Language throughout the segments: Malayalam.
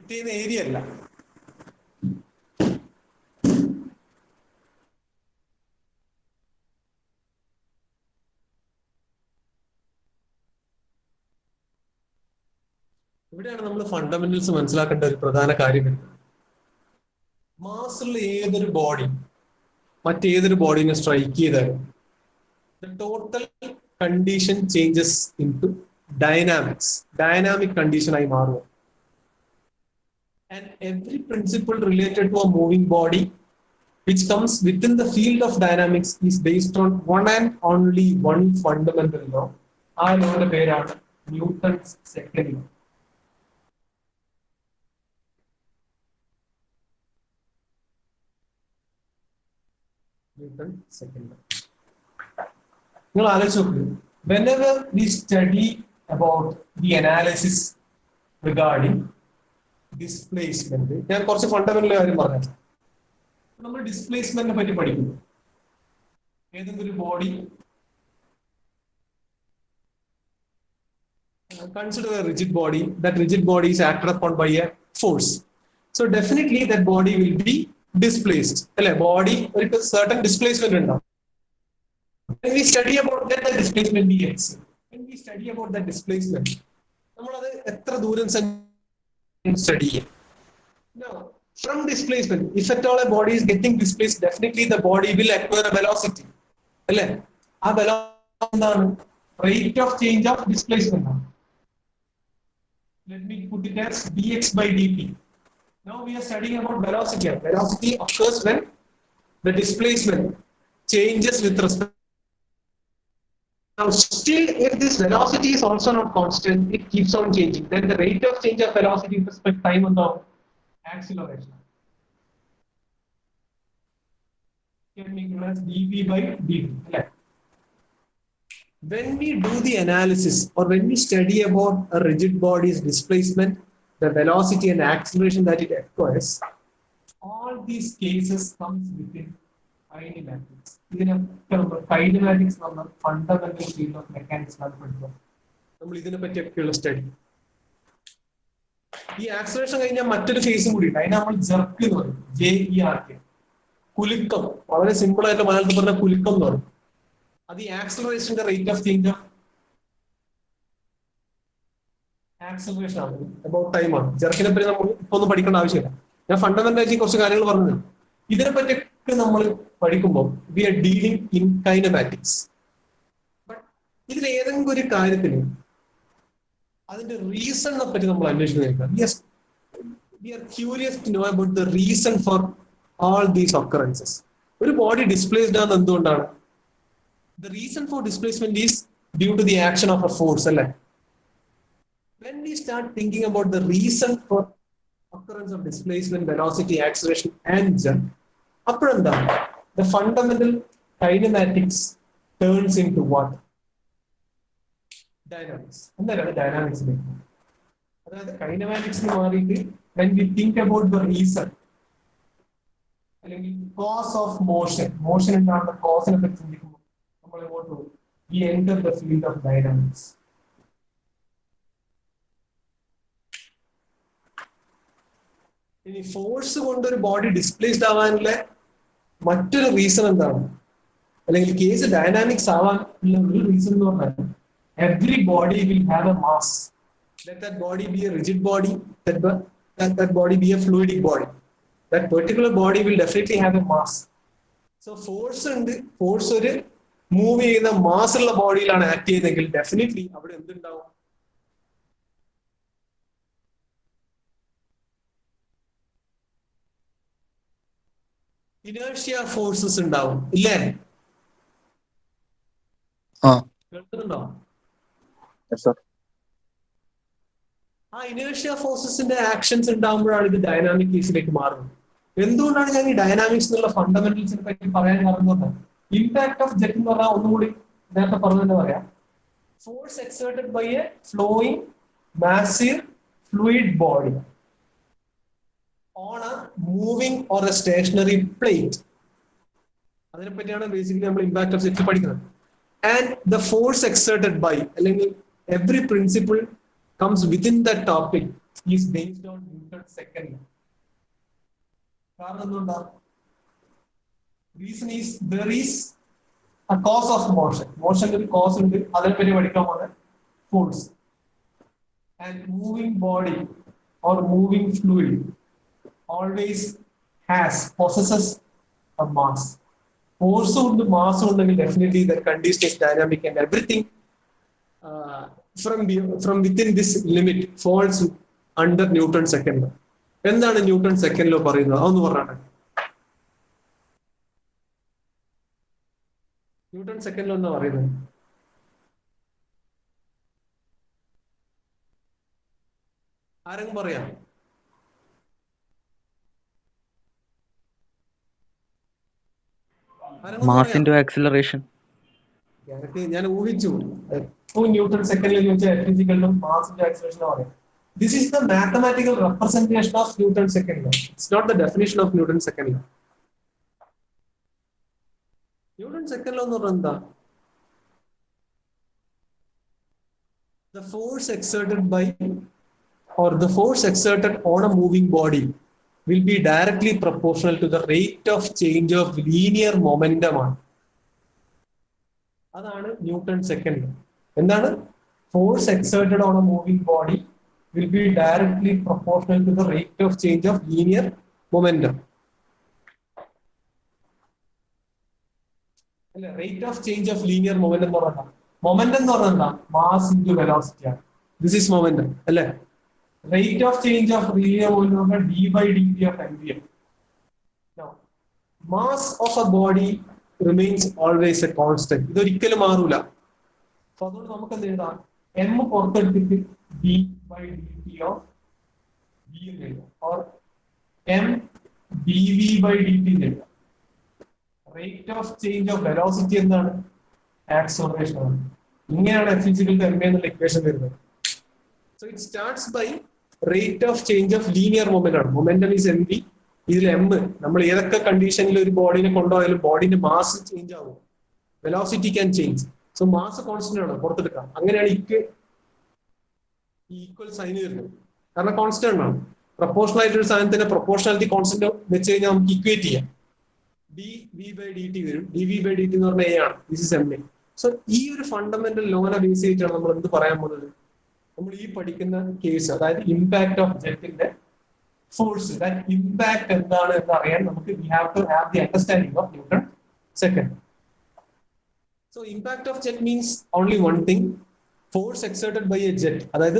ഫിറ്റ് ചെയ്യുന്ന ഏരിയ അല്ല. ഇവിടെയാണ് നമ്മൾ ഫണ്ടമെന്റൽസ് മനസ്സിലാക്കേണ്ട ഒരു പ്രധാന കാര്യം. മാസുള്ള ഏതൊരു ബോഡി മറ്റേതൊരു ബോഡിനെ സ്ട്രൈക്ക് ചെയ്താലും the total condition changes into dynamic condition ആയി മാറും. And every principle related to a moving body which comes within the field of dynamics is based on one and only one fundamental law. ആ ലോയുടെ പേരാണ് Newton's second law. Newton second law. നിങ്ങൾ ആലോചിച്ച് നോക്ക്, whenever we study about the analysis regarding displacement, ഞാൻ കുറച്ച് ഫണ്ടമെന്റൽ കാര്യം പറഞ്ഞു. നമ്മൾ ഡിസ്പ്ലേസ്മെന്റിനെ പറ്റി പഠിക്കുന്നു. ഏതെങ്കിലും ഒരു body, consider a rigid body, that rigid body is acted upon by a force, so definitely that body will be displaced. അല്ലെ, ബോഡി ഒരു certain displacement ഉണ്ടാവും. When we study about that, the displacement dx, when we study about that displacement, നമ്മൾ അത് എത്ര ദൂരം study ചെയ്യും. Now from displacement, if at all a body is getting displaced, definitely the body will acquire a velocity. അല്ലെ, ആ velocity എന്താണ്? Rate of change of displacement. Let me put it as dx by dt. Now we are studying about velocity. Velocity occurs when the displacement changes with respect. Now still, if this velocity is also not constant, it keeps on changing. Then the rate of change of velocity with respect to time on the acceleration can be given as dv by dt. When we do the analysis or when we study about a rigid body's displacement, the velocity and acceleration that it acquires, all these cases comes within kinematics. Kinematics is the fundamental field of mechanics. നമ്മൾ ഇതിനെ പറ്റിയൊക്കെയുള്ള സ്റ്റഡി. ഈ ആക്സിലറേഷൻ കഴിഞ്ഞാൽ മറ്റൊരു ഫേസും കൂടി ഉണ്ട്, അതിനെ നമ്മൾ ജെർക്ക് എന്ന് പറയും. JERK, കുലുക്കം. വളരെ സിമ്പിൾ ആയിട്ട് മലയാളത്തിൽ പറഞ്ഞ കുലുക്കം എന്ന് പറയും. അത് ഈ ആക്സിലറേഷന്റെ rate of change of acceleration ആണ്, അബൌട്ട് ടൈം ആണ്. ജെർക്കിനെ പറ്റി നമ്മൾ ഇപ്പൊ ഒന്നും പഠിക്കേണ്ട ആവശ്യമില്ല. ഞാൻ ഫണ്ടമെന്റൽ ആയിട്ട് കുറച്ച് കാര്യങ്ങൾ പറഞ്ഞു. ഇതിനെ പറ്റിയൊക്കെ നമ്മൾ പഠിക്കുമ്പോൾ we are dealing in kinematics. But ഇതിൽ ഏതെങ്കിലും ഒരു കാര്യത്തിന് അതിന്റെ റീസണിനെ പറ്റി നമ്മൾ അന്വേഷിക്കുന്നത്. We are curious to know about the reason for all these occurrences. ഒരു ബോഡി ഡിസ്പ്ലേസ്ഡ് ആണെന്ന് എന്തുകൊണ്ടാണ്? The reason for displacement is due to the action of a force. When we start thinking about the reason for occurrence of displacement, velocity, acceleration and jump, the fundamental kinematics turns into what? Dynamics. And that is dynamics. That is kinematics. When we think about the reason, cause of motion, motion is not the cause of it. We enter the field of dynamics. ഇനി ഫോഴ്സ് കൊണ്ട് ഒരു ബോഡി ഡിസ്പ്ലേസ്ഡ് ആവാനുള്ള മറ്റൊരു റീസൺ എന്താണ്? അല്ലെങ്കിൽ കേസ് ഡൈനാമിക്സ് ആവാനുള്ള ഒരു റീസൺ എന്ന് പറഞ്ഞാൽ every body will have A mass. Let that body be a rigid body, that body be a fluidic body. That particular body will definitely have a mass. So force ഉണ്ട്, ഫോഴ്സ് ഒരു മൂവ് ചെയ്യുന്ന മാസുള്ള ബോഡിയിലാണ് ആക്ട് ചെയ്യുന്നതെങ്കിൽ ഡെഫിനറ്റ്ലി അവിടെ എന്തുണ്ടാവും? ഇനേർഷ്യ ഫോഴ്സസ് ഉണ്ടാവും, ഇല്ലേ? കേൾക്കുന്നുണ്ടോ? ആ ഇനേർഷ്യ ഫോഴ്സസിന്റെ ആക്ഷൻസ് ഉണ്ടാകുമ്പോഴാണ് ഇത് ഡൈനാമിക് കേസിലേക്ക് മാറുന്നത്. എന്തുകൊണ്ടാണ് ഞാൻ ഈ ഡൈനാമിക്സ് എന്നുള്ള ഫണ്ടമെന്റൽസിനെ പറ്റി പറയാൻ കാരണം? ഇമ്പാക്ട് ഓഫ് ജെറ്റ് എന്ന് പറഞ്ഞാൽ ഒന്നുകൂടി നേരത്തെ പറഞ്ഞെന്ന് പറയാം. Force exerted by a flowing massive fluid body on a moving or a stationary plate. അതിനെ പറ്റിയാണ് ബേസിക്കലി നമ്മൾ ഇമ്പാക്ട് ഓഫ് ജെറ്റ് പഠിക്കുന്നത്. And the force exerted by അല്ലെങ്കിൽ every principle comes within that topic is based on Newton's second law. കാരണം എന്തുകൊണ്ടാ? Reason is there is a cause of motion. Motion ഒരു cause ഉണ്ട്, അതിനെപ്പറ്റി പഠിക്കാൻ പോകുന്നത് force. And moving body or moving fluid always possesses a mass. Force ഉണ്ട്, mass ഉണ്ടെങ്കിൽ definitely the condition is dynamic and everything from within this limit falls under Newton's second law. എന്താണ് ന്യൂട്ടൺ സെക്കൻഡ് ലോ പറയുന്നത്? അതൊന്ന് പറഞ്ഞാണ്. ന്യൂട്ടൺ സെക്കൻഡ് ലോ എന്താ പറയുന്നത്? ആരെങ്കിലും പറയാം? Mass into acceleration. ഞാൻ ഊഹിച്ചു ന്യൂട്ടൺ സെക്കൻഡ് ലോ ചോദിച്ചാൽ മാസ് ഇൻടു ആക്സിലറേഷൻ പറയാം. This is the mathematical representation of Newton's second law. It's not the definition of Newton's second law. Newton's second law എന്ന് പറഞ്ഞാൽ എന്താ? The force exerted by or the force exerted on a moving body will be directly proportional to the rate of change of linear momentum. അതാണ് ന്യൂട്ടൺ സെക്കൻഡ് ലോ. എന്താണ്? Force exerted on a moving body will be directly proportional to the rate of change of linear momentum. Rate of change of linear momentum എന്ന് പറഞ്ഞാൽ momentum എന്ന് പറഞ്ഞാൽ mass into velocity ആണ്. This is momentum അല്ലേ? Rate of change of linear momentum d by dt of mvm. Now mass of a body remains always a constant. ഇതൊരിക്കലും മാറൂല. സോ അതുകൊണ്ട് നമുക്ക് എന്ത് എഴുതാം? m പുറത്തെടുത്തിട്ട് d by dt of v or m dv by dt. Rate of change of velocity എന്താണ്? Acceleration ആണ്. ഇങ്ങനെയാണ് f = ma എന്നുള്ള ഇക്വേഷൻ വരുന്നത്. So it starts by rate of change of linear momentum. Momentum is mv. ഇതിൽ m നമ്മൾ ഏതൊക്കെ കണ്ടീഷനിൽ ഒരു ബോഡിനെ കൊണ്ടുപോയാലും ബോഡിന്റെ മാസ് ചേഞ്ച് ആവും. Velocity can change. So mass constant ആണ്, പുറത്തെടുക്കാം. അങ്ങനെയാണ് ഈക്വൽ സൈൻ വരുന്നത്. കാരണം കോൺസ്റ്റന്റ് ആണ്. പ്രൊപ്പോർഷണൽ ആയിട്ട് ഒരു സാധനത്തിന്റെ പ്രൊപ്പോർഷണാലിറ്റി കോൺസ്റ്റന്റ് വെച്ച് കഴിഞ്ഞാൽ നമുക്ക് ഇക്വേറ്റ് ചെയ്യാം. D V by D T വരും. D V by D T എന്ന് പറഞ്ഞാൽ എ ആണ്. This is M A. So ഈ ഒരു ഫണ്ടമെന്റൽ ലോനെ ബേസ് ചെയ്തിട്ടാണ് നമ്മൾ എന്ത് പറയാൻ പോകുന്നത്? നമ്മൾ ഈ പഠിക്കുന്ന കേസ്, അതായത് ഇമ്പാക്ട് ഓഫ് ജെറ്റിന്റെ ഫോഴ്സ്, ദാറ്റ് ഇമ്പാക്ട് എന്താണ് എന്ന് അറിയാൻ നമുക്ക് we have to have the understanding of Newton second. So impact of jet means only one thing. Force exerted by a jet, അതായത്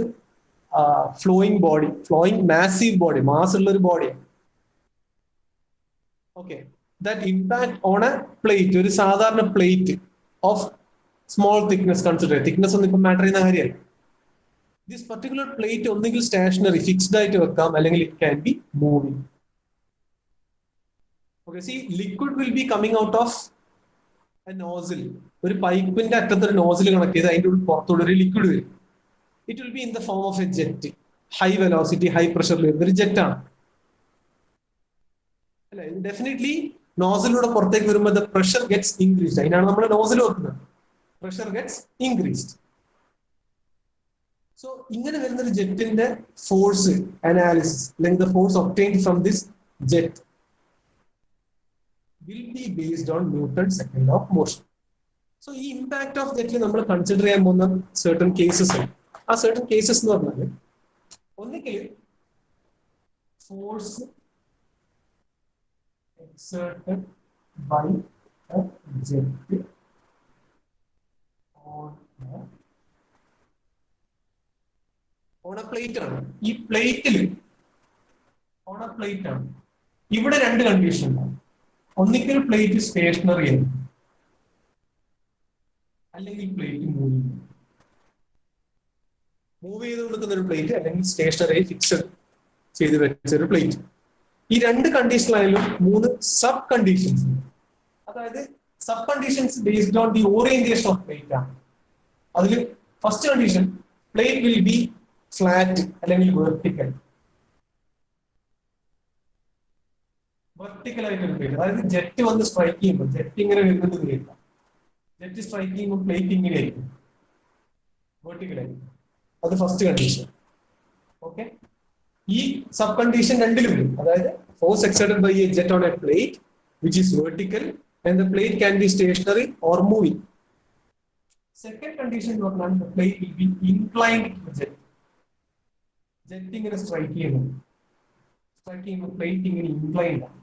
flowing body, flowing massive body, mass ഉള്ള ഒരു ബോഡിയാണ്. Okay, that impact on a plate, ഒരു സാധാരണ plate of small thickness consider. Thickness ഒന്നും ഇപ്പം മാറ്റർ ചെയ്യുന്ന കാര്യമല്ല. ദിസ് പർട്ടിക്കുലർ പ്ലേറ്റ് ഒന്നുകിൽ സ്റ്റേഷനറി ഫിക്സ്ഡ് ആയിട്ട് വെക്കാം, അല്ലെങ്കിൽ it can be moving. Okay, C liquid will be coming out of A nozzle. ഒരു പൈപ്പിന്റെ അറ്റത്ത് ഒരു നോസിൽ കണക്ട് ചെയ്ത് അതിന്റെ ഉള്ളിൽ പുറത്തോടെ ഒരു ലിക്വിഡ് വരും. It will be in the form of a jet. High velocity high പ്രഷറിൽ വരുന്ന ഒരു ജെറ്റ് ആണ് അല്ലെ? ഡെഫിനറ്റ്ലി നോസിലൂടെ പുറത്തേക്ക് വരുമ്പോൾ ദ പ്രഷർ ഗെറ്റ്സ് ഇൻക്രീസ്ഡ്. അതിനാണ് നമ്മൾ നോസിൽ വെക്കുന്നത്. Pressure gets increased. സോ ഇങ്ങനെ വരുന്ന ഒരു ജെറ്റിന്റെ ഫോഴ്സ് അനാലിസിസ്, അല്ലെങ്കിൽ the force obtained from this jet will be based on Newton's second law of motion. So ഈ ഇമ്പാക്ട് ഓഫ് ജെറ്റിൽ നമ്മൾ കൺസിഡർ ചെയ്യാൻ പോകുന്ന certain cases ഉണ്ട്. ആ certain cases എന്ന് പറഞ്ഞാൽ ഒന്നുകിൽ force exerted by a jet on a plate ആണ്. ഈ പ്ലേറ്റിൽ on a plate ആണ്. ഇവിടെ രണ്ട് കണ്ടീഷൻ ഉണ്ടാവും. ഒന്നിക്കൽ പ്ലേറ്റ് സ്റ്റേഷനറി ആണ്, അല്ലെങ്കിൽ പ്ലേറ്റ് മൂവ് ചെയ്ത് കൊടുക്കുന്ന ഒരു പ്ലേറ്റ്, അല്ലെങ്കിൽ സ്റ്റേഷനറി ഫിക്സഡ് ചെയ്ത് വെച്ച ഒരു പ്ലേറ്റ്. ഈ രണ്ട് കണ്ടീഷനിലായാലും മൂന്ന് സബ് കണ്ടീഷൻസ് ഉണ്ട്. അതായത് sub conditions based on the orientation of plate ആണ്. അതിൽ first condition, plate will B flat അല്ലെങ്കിൽ വെർട്ടിക്കൽ. വെർട്ടിക്കൽ ആയിട്ട് പ്ലേറ്റ്, അതായത് ജെറ്റ് വന്ന് സ്ട്രൈക്ക് ചെയ്യുമ്പോൾ ജെറ്റ് ഇങ്ങനെ വരുന്നത് കേൾക്കാം. ജെറ്റ് സ്ട്രൈക്ക് ചെയ്യുമ്പോൾ പ്ലേറ്റ് ഇങ്ങനെ ആയിരിക്കും, വെർട്ടിക്കൽ ആയിരിക്കും. അത് ഫസ്റ്റ് കണ്ടീഷൻ. ഓക്കെ, ഈ സബ് കണ്ടീഷൻ രണ്ടിലുണ്ട്. അതായത് force exerted by a jet on a plate which is vertical and the plate can be stationary or moving. Second condition എന്ന് പറഞ്ഞാൽ the plate will be inclined to jet. Jet ഇങ്ങനെ സ്ട്രൈക്ക് ചെയ്യുമ്പോൾ പ്ലേറ്റ് ഇങ്ങനെ ഇൻക്ലൈൻഡ് ആണ്.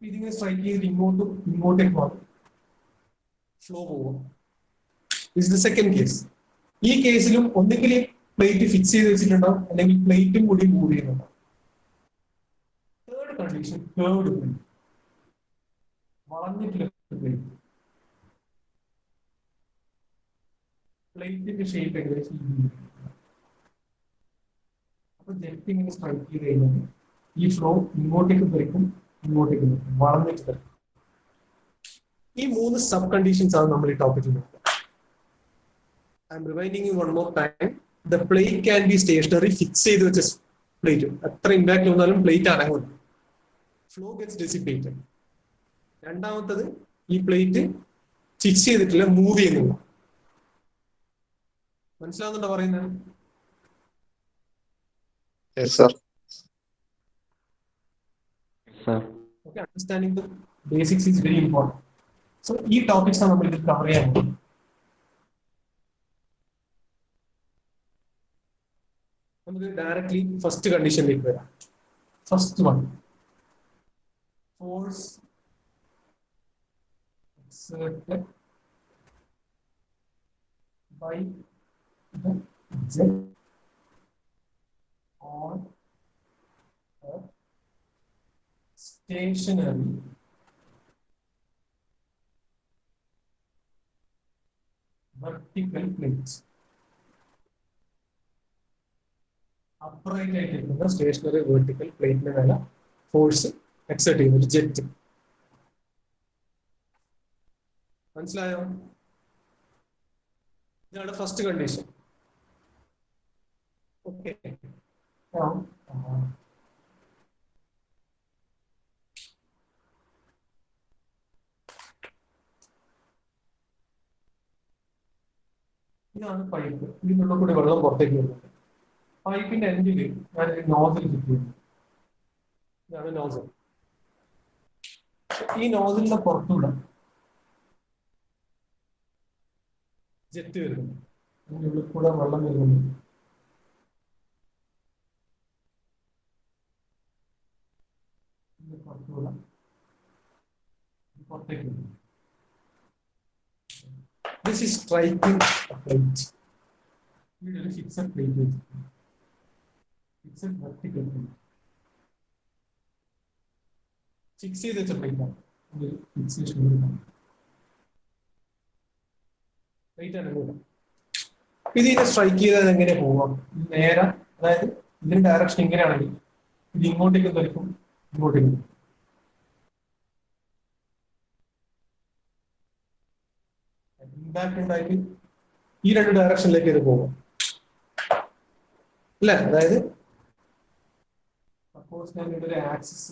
ഇതിങ്ങനെ സ്ട്രൈക്ക് ചെയ്തിട്ട് ഇങ്ങോട്ടേക്ക് പോകും, ഫ്ലോ പോകും. Is the second case. ഈ കേസിലും ഒന്നുകിൽ പ്ലേറ്റ് ഫിക്സ് ചെയ്ത് വെച്ചിട്ടുണ്ടാവും, അല്ലെങ്കിൽ പ്ലേറ്റും കൂടി മൂവ് ചെയ്യുന്നുണ്ടാവും. തേർഡ് കണ്ടീഷൻ കേർവ്ഡ് പ്ലേറ്റ്, വളഞ്ഞിട്ടുള്ള പ്ലേറ്റ്. പ്ലേറ്റിന്റെ ഷേപ്പ് ഏകദേശം അപ്പൊ ജെറ്റ് ഇങ്ങനെ സ്ട്രൈക്ക് ചെയ്ത് കഴിഞ്ഞാൽ ഈ ഫ്ലോ ഇങ്ങോട്ടേക്ക് തെറിക്കും, ഇങ്ങോട്ടേക്ക് തെറിക്കും, വളഞ്ഞിട്ട് തെറിക്കും. ഈ 3 സബ് കണ്ടീഷൻസ് ആണ് നമ്മൾ ഈ ടോപ്പിക്കിൽ നോക്കുക. I'm reminding you one more time. The plate can be stationary, fix ചെയ്ത് വെച്ച പ്ലേറ്റ്, എത്ര ഇമ്പാക്ട് വന്നാലും പ്ലേറ്റ് അനങ്ങുന്നു, ഫ്ലോ ഗെറ്റ്സ് ഡിസിപ്പേറ്റഡ്. രണ്ടാമത്തത് ഈ പ്ലേറ്റ് ഫിക്സ് ചെയ്തിട്ടില്ല, മൂവ് ചെയ്യുന്നില്ല. മനസ്സിലാവുന്നുണ്ടോ പറയുന്നത്? Yes, sir. Okay, understanding the basics is very important. So, ഈ ടോപ്പിക്സ് ആണ് നമ്മൾ ഇത് കവർ ചെയ്യാൻ പോകുന്നത്. നമുക്ക് ഡയറക്ട്ലി ഫസ്റ്റ് കണ്ടീഷനിലേക്ക് വരാം. First one, force exerted by the jet on a stationary vertical plate. Upright ആയിട്ടിരിക്കുന്ന സ്റ്റേഷനറി വെർട്ടിക്കൽ പ്ലേറ്റിന് മേലെ ഫോഴ്സ് എക്സർട്ട് ചെയ്യുന്ന ഒരു ജെറ്റ്. മനസ്സിലായോ? ഇതാണ് ഫസ്റ്റ് കണ്ടീഷൻ. ഓക്കെ, ഇതാണ് പൈപ്പ്. ഇതിനുള്ള കൂടി വെള്ളം പുറത്തേക്ക് വരുന്നുണ്ട്. പൈപ്പിന്റെ എൻഡിൽ ഞാൻ നോസിൽ ചുറ്റിയിരുന്നു. ഇതാണ് നോസൽ. ഈ നോസിലിന്റെ പുറത്തൂടെ ജെറ്റ് വരുന്നു, അതിൻ്റെ ഉള്ളിൽ കൂടെ വെള്ളം വരുന്നുണ്ട്. പുറത്തേക്ക് വരുന്നു. This is striking a plate. ഇവിടെ ഒരു ഫിക്സഡ് പ്ലേറ്റ് വെച്ചിട്ടുണ്ട്, ഫിക്സഡ് വെർട്ടിക്കൽ പ്ലേറ്റ്, ഫിക്സ് ചെയ്ത് വെച്ച പ്ലേറ്റ് ആണ്. ഫിക്സേഷൻ പ്ലേറ്റ് ആണ് കൂടെ. ഇതിനെ സ്ട്രൈക്ക് ചെയ്താൽ എങ്ങനെ പോവാം? നേരെ, അതായത് ഇതിന്റെ ഡയറക്ഷൻ ഇങ്ങനെയാണെങ്കിൽ ഇത് ഇങ്ങോട്ടേക്ക് തെറിക്കും, ഇങ്ങോട്ടേക്ക്. ഇമ്പാക്ട് ഉണ്ടായിട്ട് ഈ രണ്ട് ഡയറക്ഷനിലേക്ക് ഇത് പോകും അല്ലെ? അതായത് സപ്പോസ് ഞാൻ ഇവിടെ ഒരു ആക്സിസ്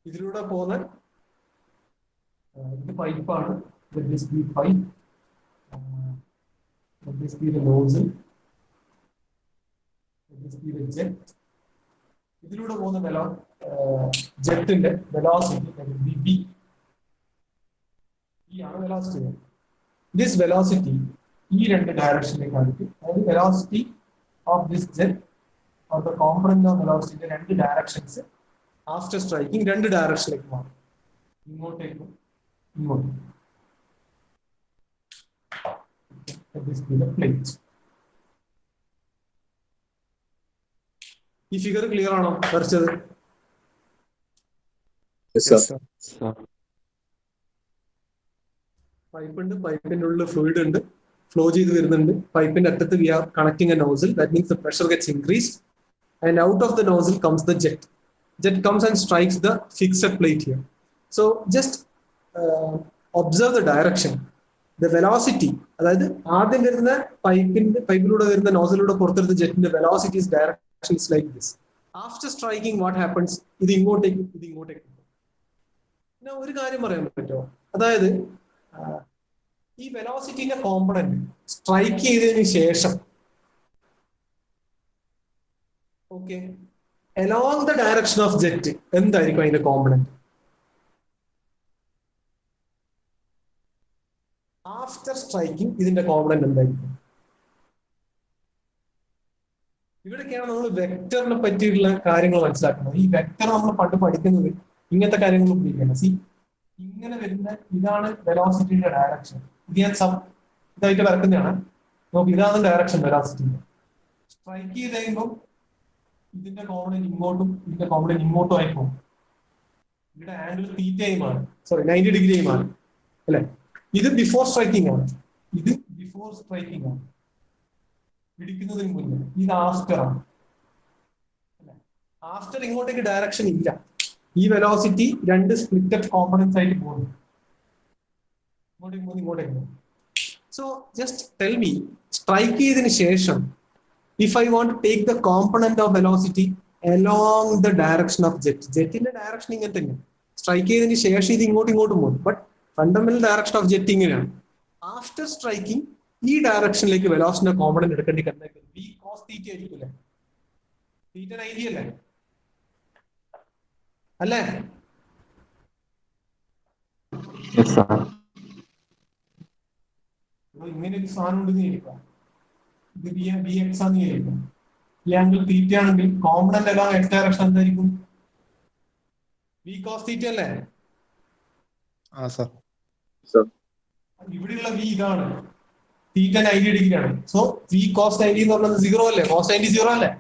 ഇതിലൂടെ പോകുന്ന ഇത് പൈപ്പാണ്. ഇതിലൂടെ പോകുന്ന ജെറ്റിന്റെ വെലോസിറ്റി ആണ് വെലോസിറ്റി. ദിസ് വെലോസിറ്റി ഈ രണ്ട് ഡയറക്ഷനിലേക്കായിട്ട്, അതായത് velocity of this jet or the component of വെലോസിറ്റിന്റെ രണ്ട് ഡയറക്ഷൻസ് ആഫ്റ്റർ സ്ട്രൈക്കിംഗ് രണ്ട് ഡയറക്ഷനിലേക്ക് മാറും, ഇങ്ങോട്ടേക്കും ഇങ്ങോട്ടും. ഈ ഫിഗർ ക്ലിയർ ആണോ വരച്ചത്? Yes, sir. പൈപ്പ് ഉണ്ട്, പൈപ്പിന്റെ ഉള്ളിൽ ഫ്ലൂയിഡ് ഉണ്ട്, ഫ്ലോ ചെയ്ത് വരുന്നുണ്ട്. പൈപ്പിന്റെ അറ്റത്ത് we are connecting a nozzle. That means the pressure gets increased and out of the nozzle comes the jet. Jet comes and strikes the fixed plate here. So just observe the direction. The velocity, അതായത് ആദ്യം വരുന്ന പൈപ്പിലൂടെ വരുന്ന നോസിലൂടെ പുറത്തെടുത്ത ജെറ്റിന്റെ velocity direction is like this. After striking what happens? ഇത് ഇങ്ങോട്ടേക്കും ഇത് ഇങ്ങോട്ടേക്കും. പിന്നെ ഒരു കാര്യം പറയാൻ പറ്റുമോ? അതായത് ഈ ഈ വെലോസിറ്റിന്റെ കോമ്പണന്റ് സ്ട്രൈക്ക് ചെയ്തതിന് ശേഷം okay along the direction of jet എന്തായിരിക്കും അതിന്റെ കോമ്പണന്റ്? ആഫ്റ്റർ സ്ട്രൈക്കിംഗ് ഇതിന്റെ കോമ്പണന്റ് എന്തായിരിക്കും? ഇവിടേക്കാണ് നമ്മൾ വെക്ടറിനെ പറ്റിയിട്ടുള്ള കാര്യങ്ങൾ മനസ്സിലാക്കുന്നത്. ഈ വെക്ടർ നമ്മൾ പണ്ട് പഠിക്കുന്നത് ഇങ്ങനത്തെ കാര്യങ്ങൾ ഉപയോഗിക്കണം. സി ഇങ്ങനെ വരുന്ന ഇതാണ് വെലോസിറ്റിയുടെ ഡയറക്ഷൻ. ഇത് ഞാൻ ഇതായിട്ട് വരക്കുന്നതാണ്. നോക്ക്, ഇതാണ് ഡയറക്ഷൻ വെലോസിറ്റിന്റെ. സ്ട്രൈക്ക് ചെയ്ത് കഴിയുമ്പോൾ ഇതിന്റെ കോമ്പണന്റ് ഇങ്ങോട്ടും ഇതിന്റെ കോമ്പണന്റ് ഇങ്ങോട്ടും ആയി പോകും. ഇവിടെ ആംഗിൾ തീറ്റയുമാണ്, 90 ഡിഗ്രിയുമാണ് അല്ലെ. ഇത് ബിഫോർ സ്ട്രൈക്കിംഗ് ആണ്, ഇത് ബിഫോർ സ്ട്രൈക്കിംഗ് ആണ്, പിടിക്കുന്നതിന് മുന്നേ. ഇത് ആഫ്റ്റർ ആണ്. ആഫ്റ്റർ ഇങ്ങോട്ടേക്ക് ഡയറക്ഷൻ ഇല്ല. ഈ വെലോസിറ്റി രണ്ട് സ്പ്ലിറ്റഡ് കോമ്പണൻസ് ആയിട്ട് പോകുന്നു, ഇങ്ങോട്ടേക്ക് പോകും. So just tell me, strike ചെയ്തതിന് ശേഷം if I want to take the component of velocity along the direction of jet, ജെറ്റിന്റെ ഡയറക്ഷൻ ഇങ്ങനെ തന്നെ. സ്ട്രൈക്ക് ചെയ്തതിന് ശേഷം ഇത് ഇങ്ങോട്ടും പോകും. But fundamental direction of jet ഇങ്ങനെയാണ്. ആഫ്റ്റർ സ്ട്രൈക്കിംഗ് ഈ ഡയറക്ഷനിലേക്ക് വെലോസിറ്റിന്റെ കോമ്പണന്റ് എടുക്കേണ്ടി v cos θ ആയിരിക്കില്ലേ? θ 90 അല്ലേ? അല്ലേ? ഇങ്ങനെ ഒരു സാധനം ഉണ്ടെന്ന് ഇരിക്കാം. ഇത് ബി എക്സ് ആണെന്ന് വിചാരിക്കും. ഈ ആംഗിൾ തീറ്റ ആണെങ്കിൽ കോമ്പണന്റ് എല്ലാം എക്സ് ഡയറക്ഷൻ എന്തായിരിക്കും? വി കോസ് തീറ്റ അല്ലേ? ഇവിടെയുള്ള വി ഇതാണ്, തീറ്റ 90 ഡിഗ്രി ആണ്. സോ വി കോസ് 90 എന്ന് പറഞ്ഞത് 0 അല്ലേ? കോസ് 90 0 അല്ലേ?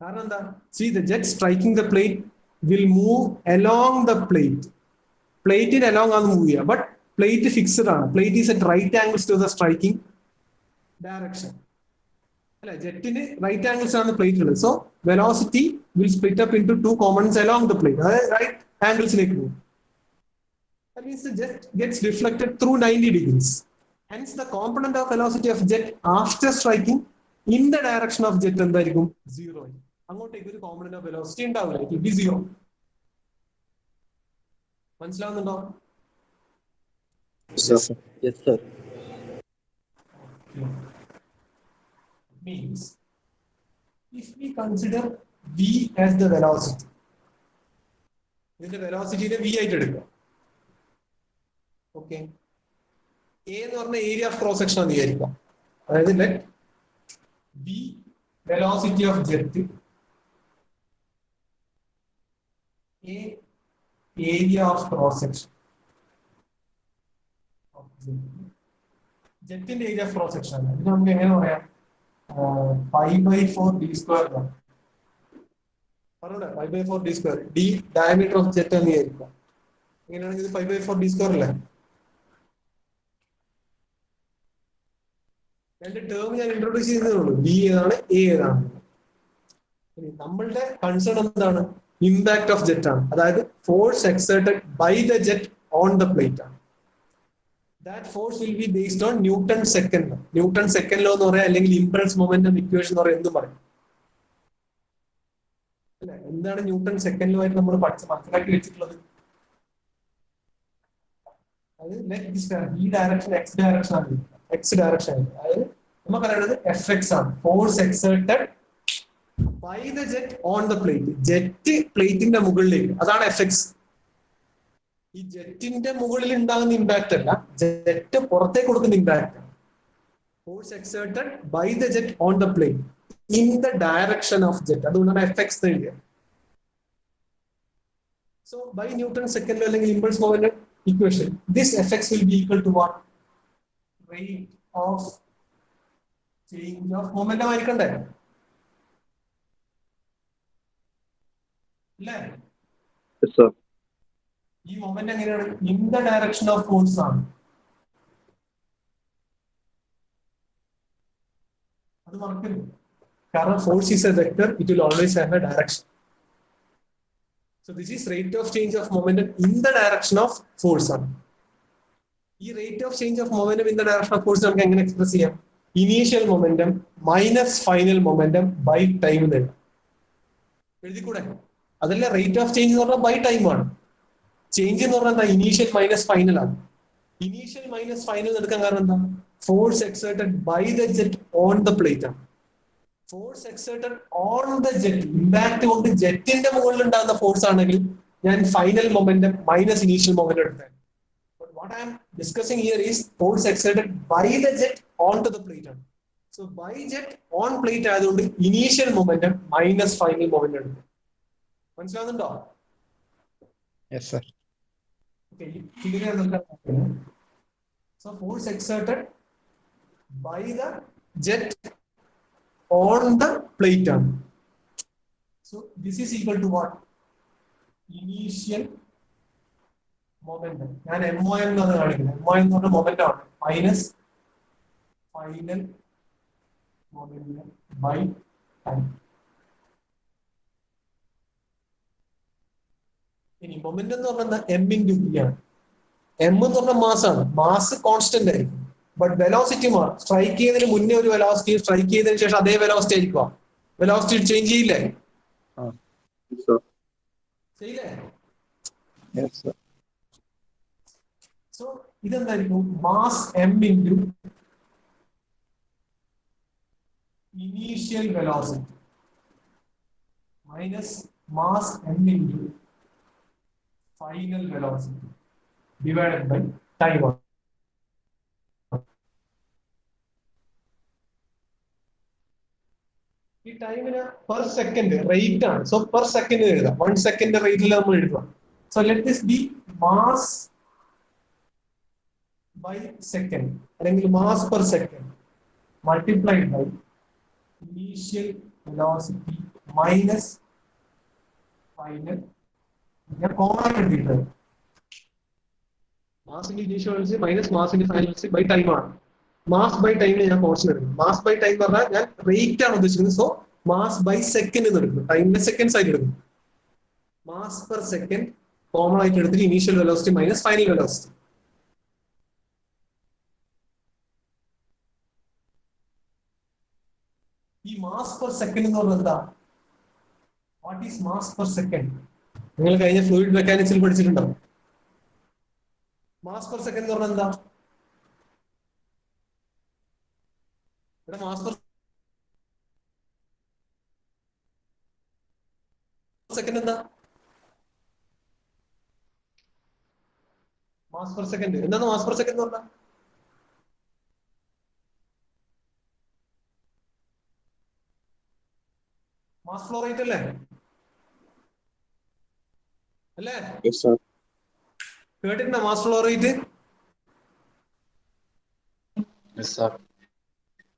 കാരണം എന്താ? See, the jet striking the plate will move along the plate. പ്ലേറ്റിന് along ആണ് മൂവ് ചെയ്യുക. ബട്ട് പ്ലേറ്റ് ഫിക്സ്ഡ് ആണ്. Plate is at right angles to the striking direction അല്ലെ. ജെറ്റിന് റൈറ്റ് ആംഗിൾസ് ആണ് പ്ലേറ്റ് ഉള്ളത്. So velocity will split up into 2 components along the plate. അതായത് റൈറ്റ് ആംഗിൾസിലേക്ക് പോകും. That means the jet gets reflected through 90 degrees. Hence the component of velocity of jet after striking in the direction of jet എന്തായിരിക്കും? 0. അങ്ങോട്ടേക്ക് ഒരു കോമ്പണന്റ് ഓഫ് വെലോസിറ്റി ഉണ്ടാവില്ല. It will B 0. മനസ്സിലാവുന്നുണ്ടോ? Yes, sir. Means if we consider v as the velocity, ഇതിന്റെ വെലോസിറ്റിനെ v ആയിട്ട് എടുക്കുക. ഓക്കെ, എ എന്ന് പറഞ്ഞ ഏരിയ ഓഫ് ക്രോസ് സെക്ഷൻ എന്ന് വിചാരിക്കാം. അതായത് let v velocity of jet, a area of cross section. ജെറ്റിന്റെ ഏരിയ ഓഫ് ക്രോസ് സെക്ഷൻ ആണ്. ഇത് നമുക്ക് എങ്ങനെ പറയാം? π/4 d². പറഞ്ഞൂടെ? π/4 d². d diameter of jet എന്ന് വിചാരിക്കാം. ഇങ്ങനെയാണെങ്കിൽ ഇത് π/4 d² അല്ലേ? രണ്ട് ടേം ഞാൻ ഇൻട്രൊഡ്യൂസ് ചെയ്തതേ ഉള്ളൂ. ബി ഏതാണ്, എ ഏതാണ്. നമ്മളുടെ കൺസേൺ എന്താണ്? ഇമ്പാക്ട് ഓഫ് ജെറ്റ് ആണ്. അതായത് force exerted by the jet on the plate ആണ്. That force will be based on Newton's second law. Newton's second law എന്ന് പറയാം, അല്ലെങ്കിൽ ഇമ്പൾസ് മൊമെന്റം ഇക്വേഷൻ എന്ന് പറയാം. എന്തും പറയും അല്ലെ? എന്താണ് ന്യൂട്ടൺ സെക്കൻഡ് ലോ ആയിട്ട് നമ്മൾ മനസ്സിലാക്കി വെച്ചിട്ടുള്ളത്? അതായത് ഈ ഡയറക്ഷൻ എക്സ് ഡയറക്ഷൻ ആണ്. എക്സ് ഡയറക്ഷൻ ആണ്. അതായത് നമ്മൾ പറയുന്നത് എഫ് എക്സ് ആണ്. Force exerted by the jet on the plate. Jet പ്ലേറ്റിന്റെ മുകളിലേക്ക്, അതാണ് എഫ് എക്സ്. ഈ ജെറ്റിന്റെ മുകളിൽ ഉണ്ടാകുന്ന ഇമ്പാക്ട് അല്ല, ജെറ്റ് പുറത്തേക്ക് കൊടുക്കുന്ന ഇമ്പാക്ട് ആണ്. Force exerted by the jet on the plate in the direction of jet. അതുകൊണ്ടാണ് എഫ് എക്സ് എഴുതിയത്. So by Newton second law അല്ലെങ്കിൽ impulse momentum equation, this F X will be equal to what? Rate of change of momentum ആയിരിക്കണ്ടേ? അല്ലേ? ഈ മൊമെന്റ് എങ്ങനെയാണ്? In the direction of force ആണ്. അത് മറക്കരുത്. കാരണം force is a vector, it will always have a direction. So this is rate of change of momentum in the direction of force ആണ്. ഈ rate of change of momentum in the direction of force നമുക്ക് എങ്ങനെ എക്സ്പ്രസ് ചെയ്യാം? Initial momentum minus final momentum by time എന്ന് എഴുതിക്കൂടെ? അതല്ല റേറ്റ് ഓഫ് ചേഞ്ച് എന്ന് പറഞ്ഞാൽ ബൈ ടൈം ആണ്. ചേഞ്ച് എന്ന് പറഞ്ഞാൽ എന്താ? ഇനീഷ്യൽ മൈനസ് ഫൈനൽ ആണ്. ഇനീഷ്യൽ മൈനസ് ഫൈനൽ എടുക്കാൻ കാരണം എന്താ? Force exerted by the jet on the plate ആണ്. Force exerted on the jet, impact കൊണ്ട് ജെറ്റിന്റെ മുകളിൽ ഉണ്ടാകുന്ന ഫോഴ്സ് ആണെങ്കിൽ ഞാൻ final momentum minus initial momentum എടുത്തത്. What I am discussing here is force exerted by the jet onto the plate. So by jet on plate ആയതുകൊണ്ട് initial momentum minus final momentum എടുക്കും. മനസ്സിലാവുന്നുണ്ടോ? Yes, sir. Okay, clear. So force exerted by the jet on the plate. So this is equal to what? Initial momentum. ഞാൻ MO എന്നാണ് കാണിക്കുന്നത്. MO എന്ന് പറഞ്ഞ മൊമെന്റം ആണ്. Minus final momentum by time. ഇനി മൊമെന്റം എന്ന് പറഞ്ഞാൽ M into V ആണ്. M എന്ന് പറഞ്ഞ മാസ് ആണ്. മാസ് കോൺസ്റ്റന്റ് ആയിരിക്കും. ബട്ട് വെലോസിറ്റി മാറും. സ്ട്രൈക്ക് ചെയ്തതിന് മുന്നേ ഒരു വെലോസിറ്റി, സ്ട്രൈക്ക് ചെയ്തതിനു ശേഷം അതേ വെലോസിറ്റി ആയിരിക്കും. വെലോസിറ്റി ചേഞ്ച് ചെയ്യില്ലേ? ചെയ്യില്ലേ? Yes, sir. സോ ഇതെന്തായിരിക്കും? Mass M into initial velocity minus mass M into final velocity divided by time. ഈ ടൈമിന് പെർ സെക്കൻഡ് റേറ്റ് ആണ്. സോ പെർ സെക്കൻഡ് എഴുതാം. 1 സെക്കൻഡ് റേറ്റിൽ നമ്മൾ എഴുതാം. So let this be mass by second അല്ലെങ്കിൽ mass per second multiplied by initial velocity minus final. ഞാൻ കോമൺ ആയിട്ട് എടുത്തിട്ടുണ്ട്. മാസിന്റെ ഇനീഷ്യൽ വെലോസിറ്റി മൈനസ് മാസിന്റെ ഫൈനൽ വെലോസിറ്റി ബൈ ടൈം ആണ്. മാസ് ബൈ ടൈമിന് ഞാൻ കോൺസ്റ്റന്റ് എടുക്കും. മാസ് ബൈ ടൈം പറഞ്ഞാൽ ഞാൻ റേറ്റ് ആണ് ഉദ്ദേശിക്കുന്നത്. സോ മാസ് ബൈ സെക്കൻഡ് എന്ന് എടുക്കും. ടൈമിനെ സെക്കൻഡ്സ് ആയിട്ട് എടുക്കും. മാസ് പെർ സെക്കൻഡ് കോമൺ ആയിട്ട് എടുത്തിട്ട് initial velocity minus final velocity. ഈ മാസ് പെർ സെക്കൻഡ് എന്ന് പറഞ്ഞാൽ എന്താ? What is mass per second? നിങ്ങൾ കഴിഞ്ഞ ഫ്ലൂയിഡ് മെക്കാനിക്സിൽ പഠിച്ചിട്ടുണ്ടാവും. മാസ് പെർ സെക്കൻഡ് എന്ന് പറഞ്ഞാൽ എന്താ? ഇവിടെ മാസ് പെർ സെക്കൻഡ് എന്താ? മാസ് പെർ സെക്കൻഡ് എന്താണ്? മാസ് പെർ സെക്കൻഡ് എന്ന് പറഞ്ഞാൽ മാസ് ഫ്ലോ റേറ്റ് അല്ലേ? അല്ലേ? Yes, sir. കേട്ടിട്ടുണ്ടോ mass flow rate? Yes, sir.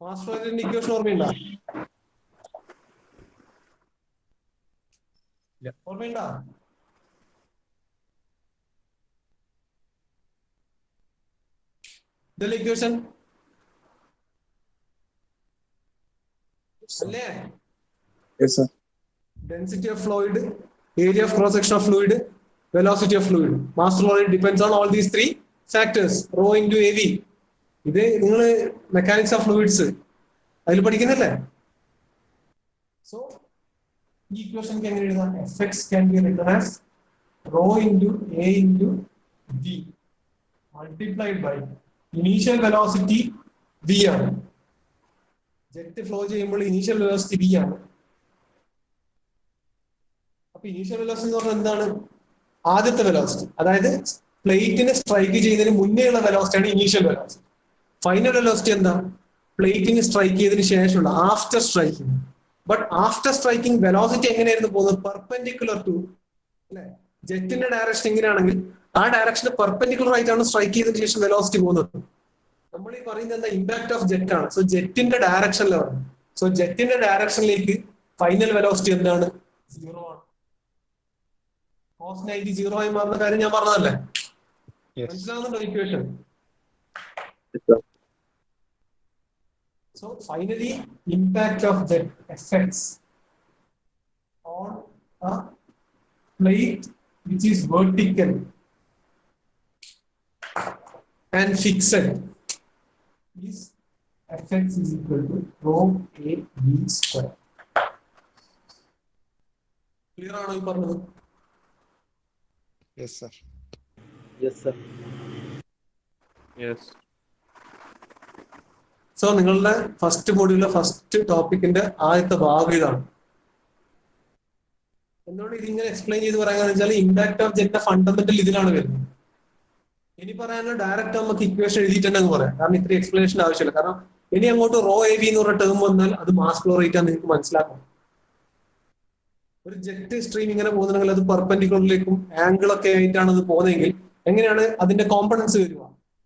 Mass flow റേറ്റിന്റെ ഇക്വേഷൻ ഓർമ്മയുണ്ടോ? ഓർമ്മയുണ്ടോ? ഇതല്ലേ ഇക്വേഷൻ? അല്ലേ? Yes, sir. Density of fluid, area of cross section of fluid, velocity of fluid. Mass flow rate depends on all these three factors. Rho into AV. ഇത് നിങ്ങൾ മെക്കാനിക്സ് ഓഫ് ഫ്ലൂയിഡ്സ് അതിൽ പഠിക്കുന്നില്ലേ? സോ ഈ ഇക്വേഷൻ എങ്ങനെ എഴുതാം? Fx can be written as rho into A into V multiplied by initial velocity V ആണ്. ജെറ്റ് ഫ്ലോ ചെയ്യുമ്പോൾ ഇനീഷ്യൽ വെലോസിറ്റി V ആണ്. ഇനീഷ്യൽ വെലോസിറ്റി എന്ന് പറഞ്ഞാൽ എന്താണ്? ആദ്യത്തെ വെലോസിറ്റി, അതായത് പ്ലേറ്റിനെ സ്ട്രൈക്ക് ചെയ്യുന്നതിന് മുന്നേ ഉള്ള വെലോസിറ്റിയാണ് ഇനീഷ്യൽ വെലോസിറ്റി. ഫൈനൽ വെലോസിറ്റി എന്താ? പ്ലേറ്റിന് സ്ട്രൈക്ക് ചെയ്തതിന് ശേഷമുള്ള after striking. But after striking velocity എങ്ങനെയായിരുന്നു പോകുന്നത്? പെർപെൻഡിക്കുലർ ടു അല്ലെ ജെറ്റിന്റെ ഡയറക്ഷൻ എങ്ങനെയാണെങ്കിൽ ആ ഡയറക്ഷന് പെർപെൻഡിക്കുലർ ആയിട്ടാണ് സ്ട്രൈക്ക് ചെയ്തതിനു ശേഷം വെലോസിറ്റി പോകുന്നത്. നമ്മൾ ഈ പറയുന്നത് എന്താ? ഇമ്പാക്ട് ഓഫ് ജെറ്റ് ആണ്. സോ ജെറ്റിന്റെ ഡയറക്ഷനിലാണ്. സോ ജെറ്റിന്റെ ഡയറക്ഷനിലേക്ക് ഫൈനൽ വെലോസിറ്റി എന്താണ്? 0 ആണ്. cos 90 0 ആയി മാറുന്ന കാര്യം ഞാൻ പറഞ്ഞതല്ലേ? മനസ്സിലാവുന്നുണ്ടോ equation? So finally, impact of jet effects on a plate which is vertical and fixed is Fx is equal to rho a v square. Clear ആണോ ഈ പറഞ്ഞത്? Yes, sir. Yes, sir. Yes. So നിങ്ങളുടെ ഫസ്റ്റ് മോഡ്യൂളിലെ ഫസ്റ്റ് ടോപ്പിക്കിന്റെ ആദ്യത്തെ ഭാഗം ഇതാണ്. എന്തുകൊണ്ട് ഇതിങ്ങനെ എക്സ്പ്ലെയിൻ ചെയ്ത് പറയാന്ന് വെച്ചാൽ ഇമ്പാക്ട് ഓഫ് ജെറ്റിന്റെ ഫണ്ടമെന്റൽ ഇതിലാണ് വരുന്നത്. ഇനി പറയാനുള്ള ഡയറക്റ്റ് നമുക്ക് ഇക്വേഷൻ എഴുതിയിട്ടുണ്ടെന്ന് പറയാം, കാരണം ഇത്രയും എക്സ്പ്ലനേഷൻ ആവശ്യമില്ല. കാരണം ഇനി അങ്ങോട്ട് റോ എ ബി എന്ന് പറഞ്ഞ ടേം വന്നാൽ അത് മാസ് ഫ്ലോ റേറ്റ് ആണ്, നിങ്ങൾക്ക് മനസ്സിലാക്കണം. ഒരു ജെറ്റ് സ്ട്രീം ഇങ്ങനെ പോകുന്നുണ്ടെങ്കിൽ അത് പെർപെൻഡിക്കുലറിലേക്കും ആംഗിൾ ഒക്കെ ആയിട്ടാണ് അത് പോകുന്നതെങ്കിൽ എങ്ങനെയാണ് അതിന്റെ കോമ്പണൻസ് വരിക?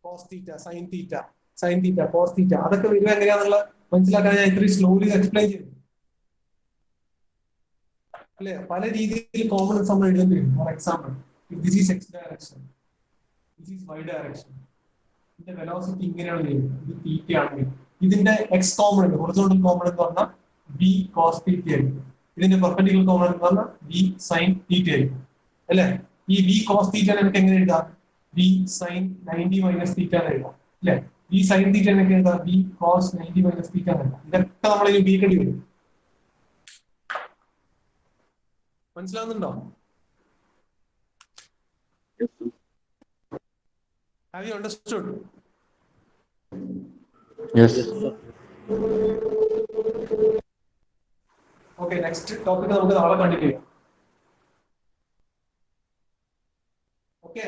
Cos theta, sine theta, sine theta, cos theta, അതൊക്കെ വരിക എങ്ങനെയാണെന്നുള്ള മനസ്സിലാക്കാൻ ഞാൻ ഇത്രയും സ്ലോലി എക്സ്പ്ലെയിൻ ചെയ്തു അല്ലെ. പല രീതിയിൽ കോമ്പണൻസ് നമ്മൾ എഴുതേണ്ടി വരും. For example, this is X direction, this is Y direction, ഇതിന്റെ വെലോസിറ്റി ഇങ്ങനെയാണ് വരുന്നത്, ഇത് തീറ്റ ആണെങ്കിൽ ഇതിന്റെ എക്സ് കോമ്പണന്റ്, ഹൊറിസോണ്ടൽ കോമ്പണന്റ് എന്ന് പറഞ്ഞാൽ ബി കോസ് തീറ്റ ആയിരിക്കും. ഇതിന്റെ പെർപെൻഡിക്കുലർ കോമ്പണന്റ് എന്ന് പറഞ്ഞാൽ ബി സൈൻ തീറ്റ ആയിരിക്കും അല്ലെ. ഈ ബി കോസ് തീറ്റ നമുക്ക് എങ്ങനെ എഴുതാം? ബി സൈൻ 90 മൈനസ് തീറ്റ എന്ന് എഴുതാം അല്ലെ. ബി സൈൻ തീറ്റ എന്നൊക്കെ എഴുതാം ബി കോസ് 90 മൈനസ് തീറ്റ എന്ന് എഴുതാം. ഇതൊക്കെ നമ്മൾ ഇനി ഉപയോഗിക്കേണ്ടി വരും. മനസ്സിലാവുന്നുണ്ടോ? Have you understood? Yes. Okay, next topic നമുക്ക് നാളെ കണ്ടിന്യൂ ചെയ്യാം.